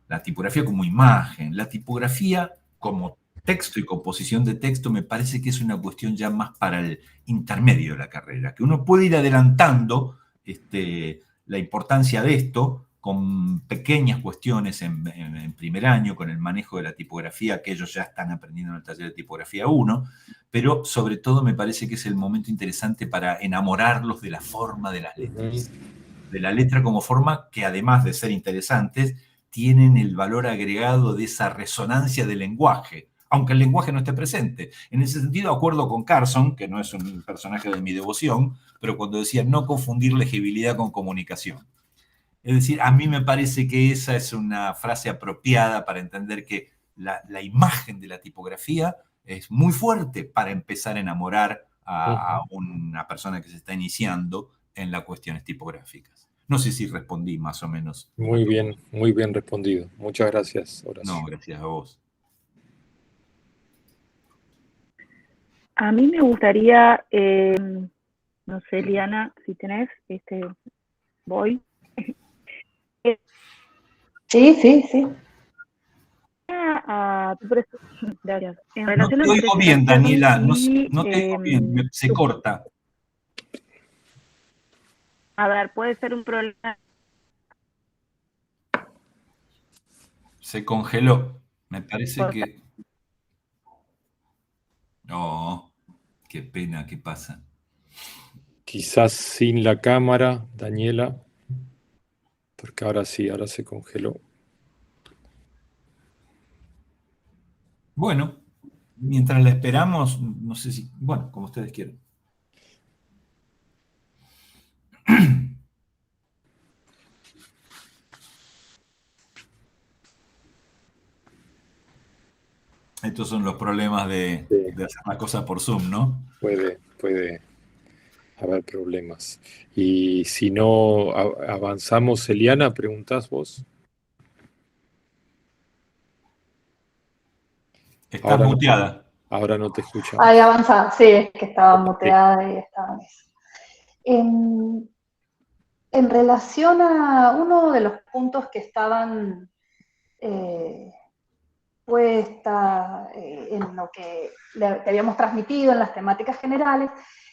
la tipografía como imagen, la tipografía como texto y composición de texto me parece que es una cuestión ya más para el intermedio de la carrera, que uno puede ir adelantando la importancia de esto con pequeñas cuestiones en primer año, con el manejo de la tipografía que ellos ya están aprendiendo en el taller de tipografía 1, pero sobre todo me parece que es el momento interesante para enamorarlos de la forma de las letras, de la letra como forma que además de ser interesantes, tienen el valor agregado de esa resonancia del lenguaje, aunque el lenguaje no esté presente. En ese sentido, acuerdo con Carson, que no es un personaje de mi devoción, pero cuando decía no confundir legibilidad con comunicación. Es decir, a mí me parece que esa es una frase apropiada para entender que la imagen de la tipografía es muy fuerte para empezar a enamorar a una persona que se está iniciando en las cuestiones tipográficas. No sé si respondí más o menos. Muy bien respondido. Muchas gracias, Horacio. No, gracias a vos. A mí me gustaría, no sé, Liana, si tenés, voy. Sí. Gracias. En No relación te a oigo bien, Daniela, no te oigo bien, se tu... corta. A ver, puede ser un problema. Se congeló, me parece que... No, qué pena, ¿qué pasa? Quizás sin la cámara, Daniela, porque ahora sí, ahora se congeló. Bueno, mientras la esperamos, no sé si, bueno, como ustedes quieran. Estos son los problemas Sí, de hacer la cosa por Zoom, ¿no? puede haber problemas. Y si no avanzamos, Eliana, preguntás vos. Estás Ahora no, muteada. ahora no te Ahí escuchamos. avanza, sí, es que estaba Sí. muteada y estaba en eso. En relación a uno de los puntos que estaban eh, puesta en lo que te habíamos transmitido en las temáticas generales,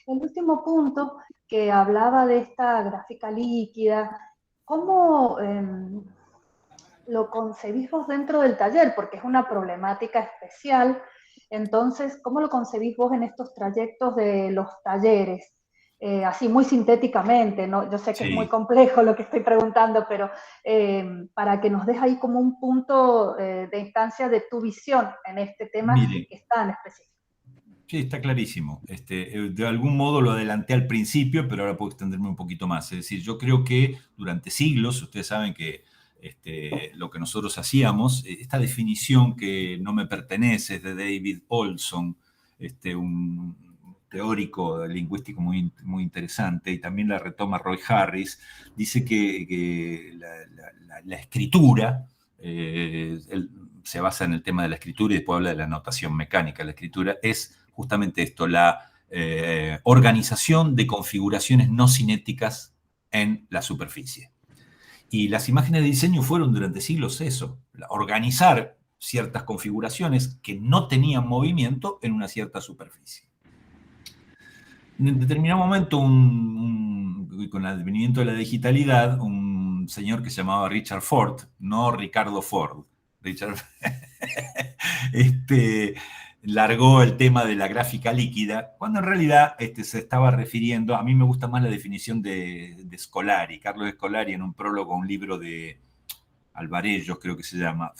el último punto que hablaba de esta gráfica líquida, ¿cómo lo concebís vos dentro del taller? Porque es una problemática especial. Entonces, ¿cómo lo concebís vos en estos trayectos de los talleres? Así muy sintéticamente, ¿no? Yo sé que es muy Sí. complejo lo que estoy preguntando, pero para que nos des ahí como un punto de instancia de tu visión en este tema Mire, que es tan específico. sí, está clarísimo. De algún modo lo adelanté al principio, pero ahora puedo extenderme un poquito más. Es decir, yo creo que durante siglos, ustedes saben que lo que nosotros hacíamos, esta definición que no me pertenece es de David Olson, un teórico lingüístico muy, muy interesante, y también la retoma Roy Harris, dice que la escritura, se basa en el tema de la escritura y después habla de la notación mecánica. La escritura es justamente esto, la organización de configuraciones no cinéticas en la superficie. Y las imágenes de diseño fueron durante siglos eso, organizar ciertas configuraciones que no tenían movimiento en una cierta superficie. En determinado momento, con el advenimiento de la digitalidad, un señor que se llamaba Richard Ford, no Ricardo Ford, Richard, largó el tema de la gráfica líquida, cuando en realidad se estaba refiriendo, a mí me gusta más la definición de Scolari, Carlos Scolari, en un prólogo a un libro de Alvarellos, creo que se llama,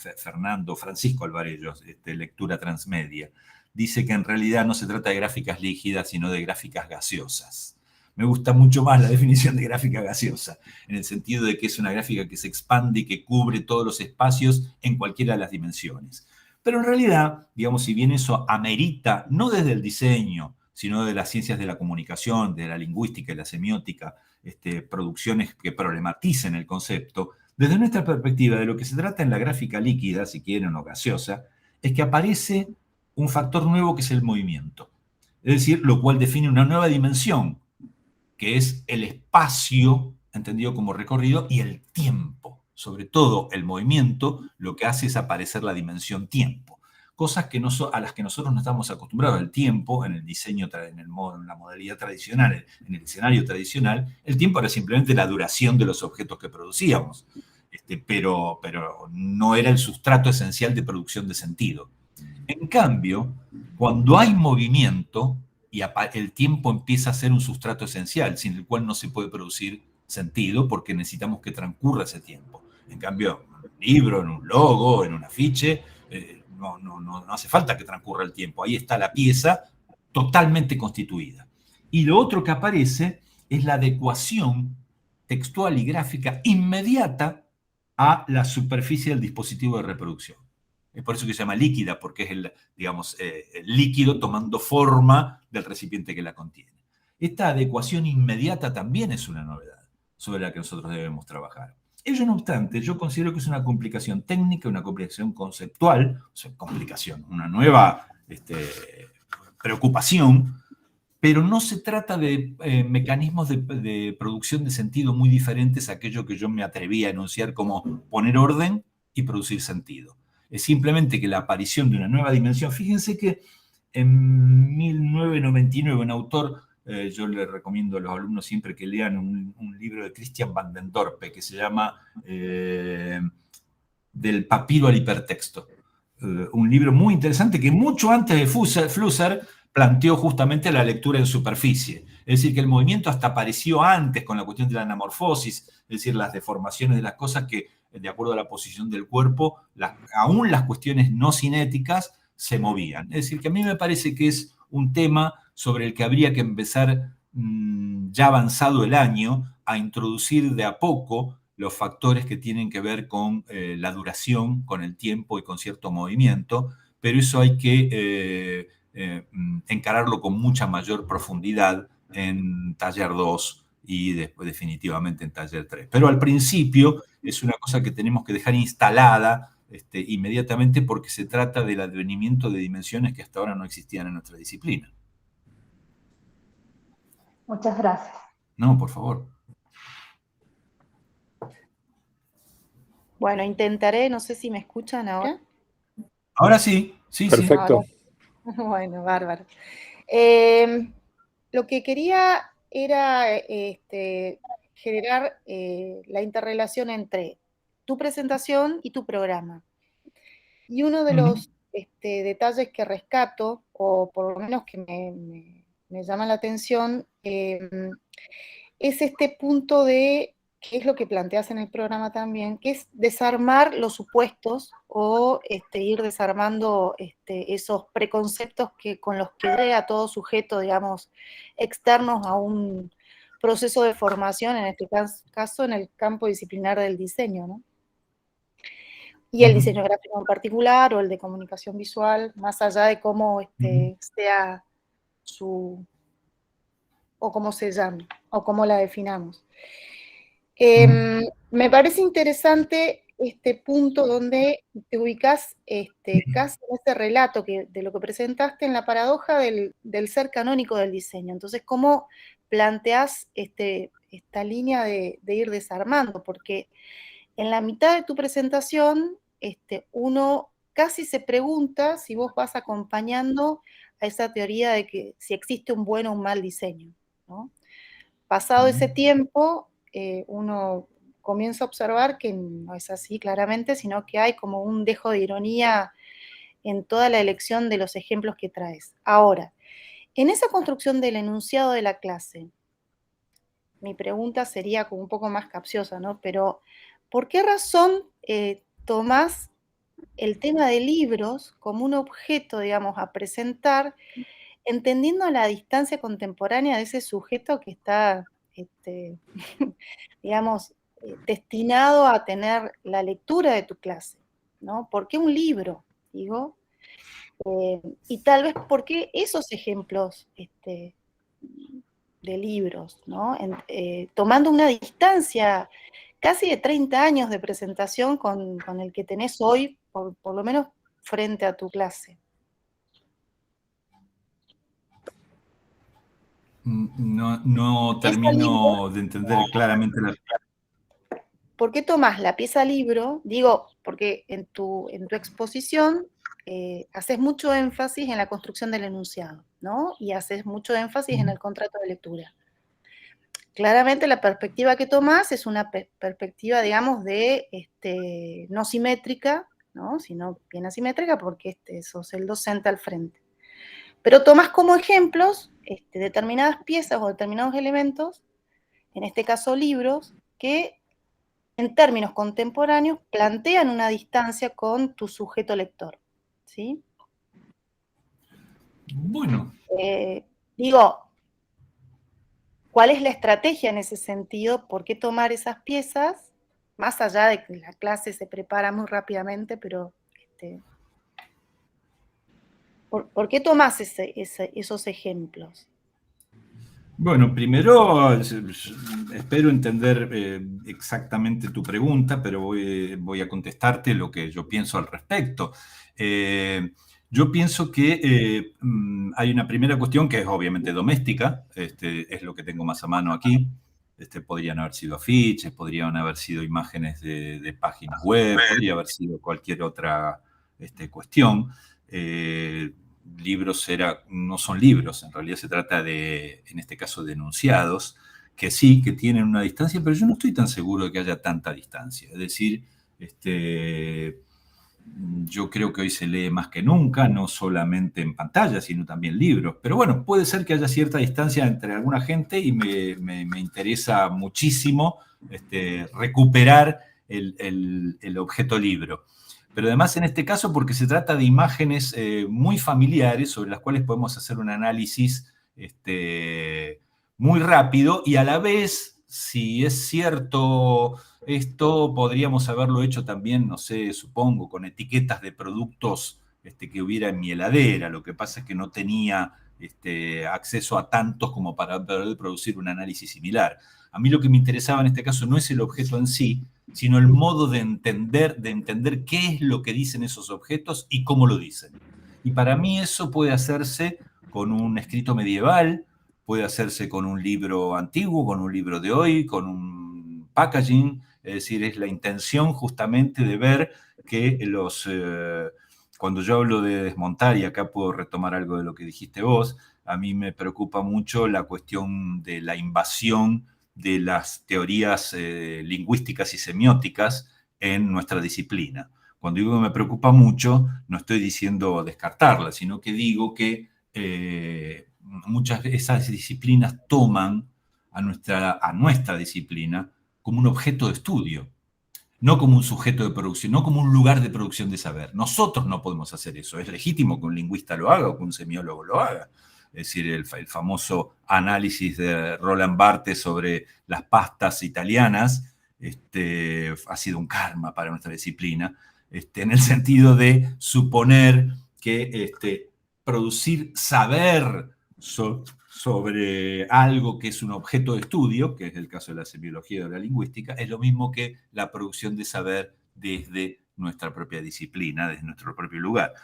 Francisco Alvarellos, Lectura Transmedia, dice que en realidad no se trata de gráficas líquidas, sino de gráficas gaseosas. Me gusta mucho más la definición de gráfica gaseosa, en el sentido de que es una gráfica que se expande y que cubre todos los espacios en cualquiera de las dimensiones. Pero en realidad, digamos, si bien eso amerita, no desde el diseño, sino de las ciencias de la comunicación, de la lingüística y la semiótica, producciones que problematicen el concepto, desde nuestra perspectiva, de lo que se trata en la gráfica líquida, si quieren, o gaseosa, es que aparece un factor nuevo que es el movimiento. Es decir, lo cual define una nueva dimensión, que es el espacio, entendido como recorrido, y el tiempo. Sobre todo el movimiento, lo que hace es aparecer la dimensión tiempo. Cosas que a las que nosotros no estamos acostumbrados. El tiempo, en el diseño, en la modalidad tradicional, en el escenario tradicional, el tiempo era simplemente la duración de los objetos que producíamos. Pero no era el sustrato esencial de producción de sentido. En cambio, cuando hay movimiento, y el tiempo empieza a ser un sustrato esencial, sin el cual no se puede producir sentido, porque necesitamos que transcurra ese tiempo. En cambio, en un libro, en un logo, en un afiche, no hace falta que transcurra el tiempo. Ahí está la pieza totalmente constituida. Y lo otro que aparece es la adecuación textual y gráfica inmediata a la superficie del dispositivo de reproducción. Es por eso que se llama líquida, porque es el líquido tomando forma del recipiente que la contiene. Esta adecuación inmediata también es una novedad sobre la que nosotros debemos trabajar. Ello no obstante, yo considero que es una complicación técnica, una complicación conceptual, o sea, una nueva preocupación, pero no se trata de mecanismos de producción de sentido muy diferentes a aquello que yo me atreví a enunciar como poner orden y producir sentido. Es simplemente que la aparición de una nueva dimensión. Fíjense que en 1999 un autor, yo le recomiendo a los alumnos siempre que lean un libro de Christian van den Dorpe que se llama Del papiro al hipertexto. Un libro muy interesante que mucho antes de Flusser planteó justamente la lectura en superficie. Es decir, que el movimiento hasta apareció antes con la cuestión de la anamorfosis, es decir, las deformaciones de las cosas que, de acuerdo a la posición del cuerpo, aún las cuestiones no cinéticas se movían. Es decir, que a mí me parece que es un tema sobre el que habría que empezar ya avanzado el año a introducir de a poco los factores que tienen que ver con la duración, con el tiempo y con cierto movimiento, pero eso hay que encararlo con mucha mayor profundidad en taller 2 y después definitivamente en taller 3. Pero al principio es una cosa que tenemos que dejar instalada inmediatamente porque se trata del advenimiento de dimensiones que hasta ahora no existían en nuestra disciplina. Muchas gracias. No, por favor. Bueno, intentaré, no sé si me escuchan ahora. Ahora sí, sí, Perfecto. sí. Bueno, bárbaro. Lo que quería era generar la interrelación entre tu presentación y tu programa. Y uno de los detalles que rescato, o por lo menos que me llama la atención, es este punto de qué es lo que planteas en el programa también, que es desarmar los supuestos o ir desarmando esos preconceptos con los que crea todo sujeto, digamos, externos a un proceso de formación, en este caso en el campo disciplinar del diseño, ¿no? Y el diseño gráfico en particular, o el de comunicación visual, más allá de cómo sea o cómo se llame, o cómo la definamos. Me parece interesante este punto donde te ubicas casi en este relato de lo que presentaste en la paradoja del ser canónico del diseño. Entonces, ¿cómo planteás esta línea de ir desarmando? Porque en la mitad de tu presentación, uno casi se pregunta si vos vas acompañando a esa teoría de que si existe un buen o un mal diseño, ¿no? Pasado ese tiempo, uno comienza a observar que no es así claramente, sino que hay como un dejo de ironía en toda la elección de los ejemplos que traes. Ahora, en esa construcción del enunciado de la clase, mi pregunta sería como un poco más capciosa, ¿no? Pero, ¿por qué razón tomás el tema de libros como un objeto, digamos, a presentar, entendiendo la distancia contemporánea de ese sujeto que está, digamos, destinado a tener la lectura de tu clase, ¿no? ¿Por qué un libro? Digo, y tal vez por qué esos ejemplos de libros, ¿no? Tomando una distancia casi de 30 años de presentación con el que tenés hoy, por lo menos frente a tu clase. No termino de entender claramente la... ¿Por qué tomás la pieza libro? Digo, porque en tu exposición haces mucho énfasis en la construcción del enunciado, ¿no? Y haces mucho énfasis en el contrato de lectura. Claramente la perspectiva que tomás es una perspectiva, digamos, no simétrica, ¿no? Sino bien asimétrica, porque sos el docente al frente. Pero tomás como ejemplos determinadas piezas o determinados elementos, en este caso libros, que en términos contemporáneos plantean una distancia con tu sujeto lector, ¿sí? Bueno. Digo, ¿cuál es la estrategia en ese sentido? ¿Por qué tomar esas piezas? Más allá de que la clase se prepara muy rápidamente, pero ¿por qué tomás esos ejemplos? Bueno, primero espero entender exactamente tu pregunta, pero voy a contestarte lo que yo pienso al respecto. Yo pienso que hay una primera cuestión que es obviamente doméstica, es lo que tengo más a mano aquí. Podrían haber sido afiches, podrían haber sido imágenes de páginas web, podría haber sido cualquier otra cuestión. Libros no son libros, en realidad se trata de, en este caso, de enunciados, que sí, que tienen una distancia, pero yo no estoy tan seguro de que haya tanta distancia. Es decir, Yo creo que hoy se lee más que nunca, no solamente en pantalla, sino también libros. Pero bueno, puede ser que haya cierta distancia entre alguna gente y me interesa muchísimo recuperar el objeto libro. Pero además en este caso porque se trata de imágenes muy familiares sobre las cuales podemos hacer un análisis muy rápido y a la vez, si es cierto esto, podríamos haberlo hecho también, no sé, supongo, con etiquetas de productos que hubiera en mi heladera. Lo que pasa es que no tenía acceso a tantos como para poder producir un análisis similar. A mí lo que me interesaba en este caso no es el objeto en sí, sino el modo de entender qué es lo que dicen esos objetos y cómo lo dicen. Y para mí eso puede hacerse con un escrito medieval, puede hacerse con un libro antiguo, con un libro de hoy, con un packaging. Es decir, es la intención justamente de ver que cuando yo hablo de desmontar, y acá puedo retomar algo de lo que dijiste vos, a mí me preocupa mucho la cuestión de la invasión de las teorías lingüísticas y semióticas en nuestra disciplina. Cuando digo que me preocupa mucho, no estoy diciendo descartarla, sino que digo que muchas de esas disciplinas toman a nuestra disciplina como un objeto de estudio, no como un sujeto de producción, no como un lugar de producción de saber. Nosotros no podemos hacer eso. Es legítimo que un lingüista lo haga o que un semiólogo lo haga. Es decir, el famoso análisis de Roland Barthes sobre las pastas italianas ha sido un karma para nuestra disciplina, en el sentido de suponer que producir saber sobre algo que es un objeto de estudio, que es el caso de la semiología o de la lingüística, es lo mismo que la producción de saber desde nuestra propia disciplina, desde nuestro propio lugar.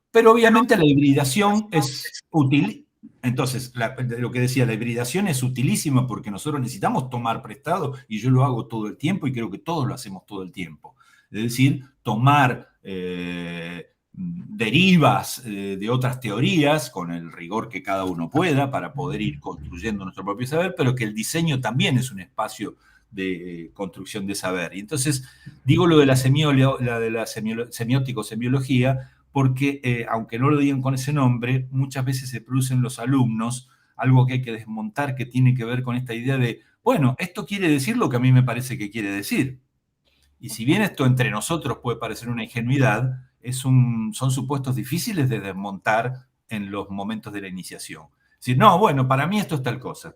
Pero obviamente la hibridación es útil. Entonces, lo que decía, la hibridación es utilísima porque nosotros necesitamos tomar prestado, y yo lo hago todo el tiempo y creo que todos lo hacemos todo el tiempo. Es decir, tomar derivas de otras teorías con el rigor que cada uno pueda para poder ir construyendo nuestro propio saber, pero que el diseño también es un espacio de construcción de saber. Y entonces digo lo de la semiótica o semiología porque, aunque no lo digan con ese nombre, muchas veces se producen los alumnos algo que hay que desmontar que tiene que ver con esta idea de, bueno, esto quiere decir lo que a mí me parece que quiere decir. Y si bien esto entre nosotros puede parecer una ingenuidad, son supuestos difíciles de desmontar en los momentos de la iniciación. Es decir, no, bueno, para mí esto es tal cosa.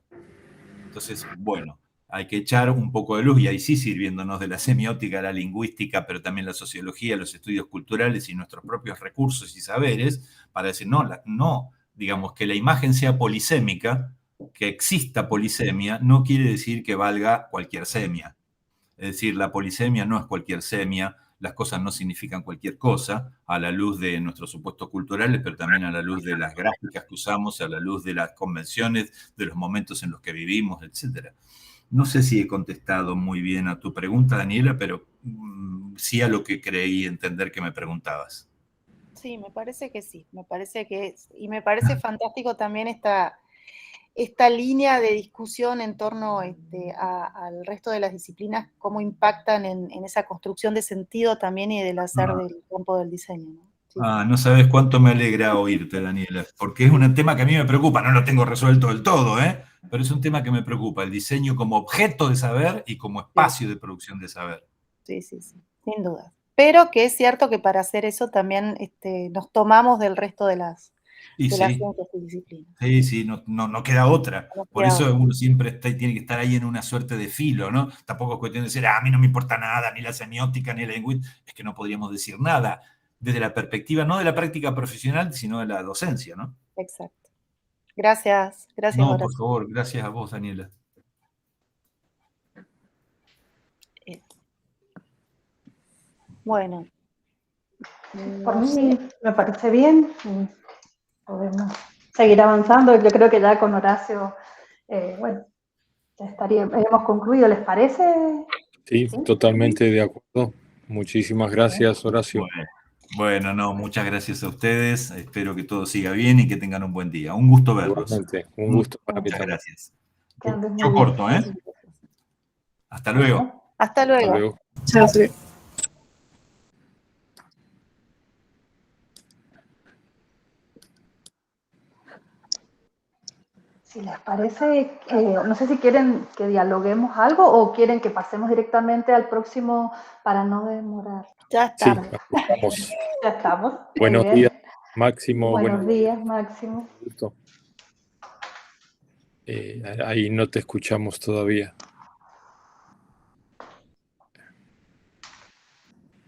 Entonces, bueno, hay que echar un poco de luz, y ahí sí sirviéndonos de la semiótica, la lingüística, pero también la sociología, los estudios culturales y nuestros propios recursos y saberes, para decir, no, digamos, que la imagen sea polisémica, que exista polisemia, no quiere decir que valga cualquier semia. Es decir, la polisemia no es cualquier semia, las cosas no significan cualquier cosa, a la luz de nuestros supuestos culturales, pero también a la luz de las gráficas que usamos, a la luz de las convenciones, de los momentos en los que vivimos, etc. No sé si he contestado muy bien a tu pregunta, Daniela, pero sí a lo que creí entender que me preguntabas. Sí, me parece que sí, me parece que y me parece fantástico también esta línea de discusión en torno al resto de las disciplinas, cómo impactan en esa construcción de sentido también y del hacer del campo del diseño, ¿no? Sí. No sabes cuánto me alegra oírte, Daniela, porque es un tema que a mí me preocupa. No lo tengo resuelto del todo, pero es un tema que me preocupa, el diseño como objeto de saber y como espacio de producción de saber. Sí, sin duda. Pero que es cierto que para hacer eso también nos tomamos del resto de las ciencias y disciplinas. Sí, no queda otra. Por eso uno siempre tiene que estar ahí en una suerte de filo, ¿no? Tampoco es cuestión de decir, a mí no me importa nada, ni la semiótica, ni la lingüística. Es que no podríamos decir nada desde la perspectiva, no de la práctica profesional, sino de la docencia, ¿no? Exacto. Gracias. No, Horacio. por favor, gracias a vos, Daniela. Bueno. Por mí me parece bien. Podemos seguir avanzando. Yo creo que ya con Horacio, bueno, ya hemos concluido. ¿Les parece? Sí, totalmente de acuerdo. Muchísimas gracias, Horacio. Bueno, muchas gracias a ustedes. Espero que todo siga bien y que tengan un buen día. Un gusto verlos. Igualmente, un gusto para mí. Muchas gracias. Yo corto, Hasta luego. Hasta luego. Chao. Si les parece, no sé si quieren que dialoguemos algo o quieren que pasemos directamente al próximo para no demorar. Ya Sí, está. estamos. Ya estamos. Muy Buenos bien. días, Máximo. Buenos días, Máximo. Gusto. Ahí no te escuchamos todavía.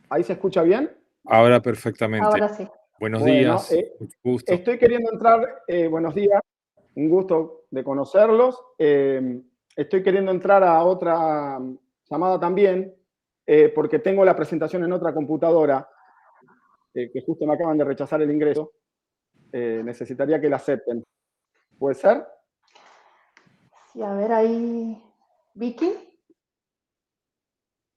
¿Ahí se escucha bien? Ahora perfectamente. Ahora sí. Buenos Bueno, días, mucho gusto. estoy queriendo entrar, buenos días, un gusto de conocerlos. Estoy queriendo entrar a otra llamada también, porque tengo la presentación en otra computadora, que justo me acaban de rechazar el ingreso. Necesitaría que la acepten. ¿Puede ser? Sí, a ver ahí, Vicky.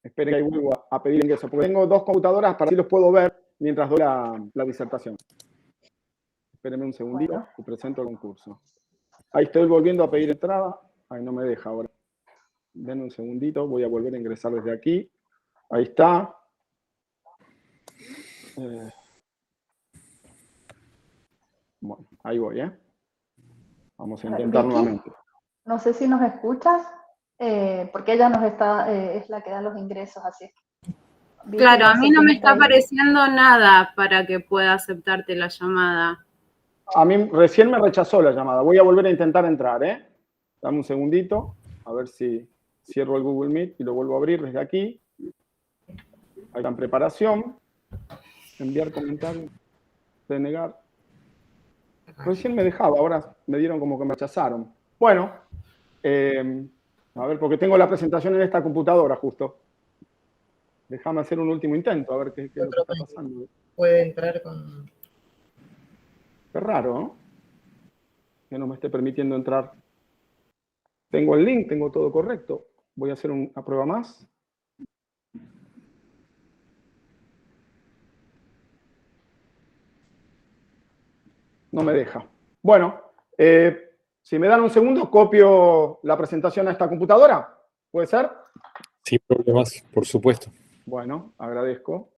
Esperen que ahí vuelvo a pedir ingreso, porque tengo dos computadoras para así los puedo ver mientras doy la disertación. Espérenme un segundito, Bueno. y presento el concurso. Ahí estoy volviendo a pedir entrada. Ahí no me deja ahora. Denme un segundito, voy a volver a ingresar desde aquí. Ahí está. Bueno, ahí voy, ¿eh? Vamos a intentar Vicky, nuevamente. no sé si nos escuchas, porque ella nos está, es la que da los ingresos, así es. Vicky, Claro, a no mí sé no quién me está está ahí. apareciendo nada para que pueda aceptarte la llamada. A mí recién me rechazó la llamada. Voy a volver a intentar entrar, ¿eh? Dame un segundito, a ver si cierro el Google Meet y lo vuelvo a abrir desde aquí. Ahí está en preparación. Enviar comentarios. Denegar. Recién me dejaba, ahora me dieron como que me rechazaron. Bueno, a ver, porque tengo la presentación en esta computadora justo. Déjame hacer un último intento, a ver qué es lo que está pasando. Puede entrar con... Qué raro, ¿no? Que no me esté permitiendo entrar. Tengo el link, tengo todo correcto. Voy a hacer una prueba más. No me deja. Bueno, si me dan un segundo, copio la presentación a esta computadora. ¿Puede ser? Sin problemas, por supuesto. Bueno, agradezco.